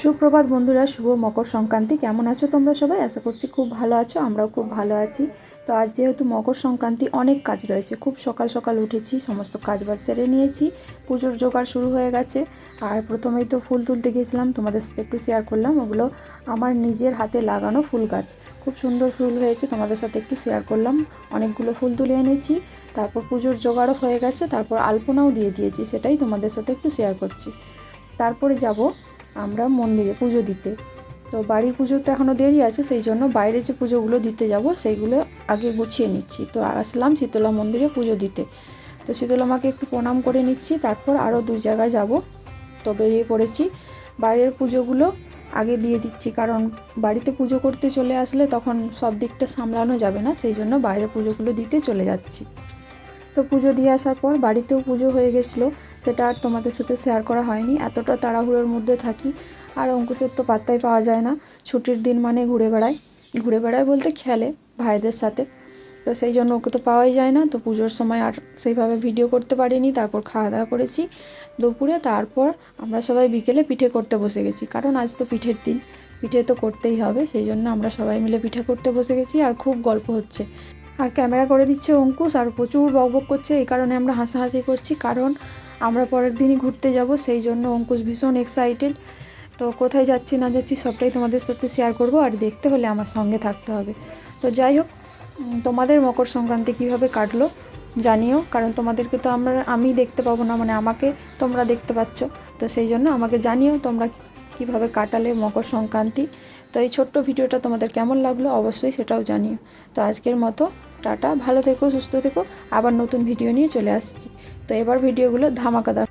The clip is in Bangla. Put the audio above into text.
সুপ্রভাত বন্ধুরা, শুভ মকর সংক্রান্তি। কেমন আছো তোমরা সবাই? আশা করছি খুব ভালো আছো, আমরাও খুব ভালো আছি। তো আজ যেহেতু মকর সংক্রান্তি, অনেক কাজ রয়েছে। খুব সকাল সকাল উঠেছি, সমস্ত কাজবাজ সেরে নিয়েছি, পুজোর জোগাড় শুরু হয়ে গেছে। আর প্রথমেই তো ফুল তুলতে গিয়েছিলাম, তোমাদের সাথে একটু শেয়ার করলাম। ওগুলো আমার নিজের হাতে লাগানো ফুল গাছ, খুব সুন্দর ফুল হয়েছে, তোমাদের সাথে একটু শেয়ার করলাম। অনেকগুলো ফুল তুলে এনেছি, তারপর পুজোর জোগাড়ও হয়ে গেছে, তারপর আলপনাও দিয়ে দিয়েছি, সেটাই তোমাদের সাথে একটু শেয়ার করছি। তারপরে যাব আমরা মন্দিরে পুজো দিতে। তো বাড়ির পুজো তো এখনও দেরি আছে, সেই জন্য বাইরে যে পুজোগুলো দিতে যাব সেইগুলো আগে গুছিয়ে নিচ্ছি। তো আসলাম শীতলা মন্দিরে পুজো দিতে। তো শীতলা মাকে একটু প্রণাম করে নিচ্ছি, তারপর আরও 2 জায়গায় যাব। তো বেরিয়ে পড়েছি। বাইরের পুজোগুলো আগে দিয়ে দিচ্ছি, কারণ বাড়িতে পুজো করতে চলে আসলে তখন সব দিকটা সামলানো যাবে না, সেই জন্য বাইরের পুজোগুলো দিতে চলে যাচ্ছি। তো পুজো দিয়ে আসার পর বাড়িতেও পুজো হয়ে গেছিলো, সেটা আর তোমাদের সাথে শেয়ার করা হয়নি, এতটা তাড়াহুড়োর মধ্যে থাকি। আর অঙ্কুশের তো পাত্তাই পাওয়া যায় না, ছুটির দিন মানে ঘুরে বেড়ায় বলতে খেলে ভাইদের সাথে। তো সেই জন্য ওকে তো পাওয়াই যায় না। তো পুজোর সময় আর সেইভাবে ভিডিও করতে পারিনি। তারপর খাওয়া দাওয়া করেছি দুপুরে, তারপর আমরা সবাই বিকেলে পিঠে করতে বসে গেছি, কারণ আজ তো পিঠের দিন, পিঠে তো করতেই হবে। সেই জন্য আমরা সবাই মিলে পিঠে করতে বসে গেছি, আর খুব গল্প হচ্ছে। আর ক্যামেরা করে দিচ্ছে অঙ্কুশ, আর প্রচুর বকবক করছে। এই কারণে আমরা হাসাহাসি করছি, কারণ আমরা পরের দিনই ঘুরতে যাব, সেই জন্য অঙ্কুশ ভীষণ এক্সাইটেড। তো কোথায় যাচ্ছি না যাচ্ছি সবটাই তোমাদের সাথে শেয়ার করব, আর দেখতে হলে আমার সঙ্গে থাকতে হবে। তো যাই হোক, তোমাদের মকর সংক্রান্তি কীভাবে কাটলো জানিও, কারণ তোমাদেরকে তো আমি দেখতে পাবো না, মানে আমাকে তোমরা দেখতে পাচ্ছ। তো সেই জন্য আমাকে জানিও তোমরা কীভাবে কাটালে মকর সংক্রান্তি। তো এই ছোট্ট ভিডিওটা তোমাদের কেমন লাগলো অবশ্যই সেটাও জানিও। তো আজকের মতো টাটা, ভালো থেকো, সুস্থ থেকো, আবার নতুন ভিডিও নিয়ে চলে আসছি। তো এবার ভিডিওগুলো ধামাকাদার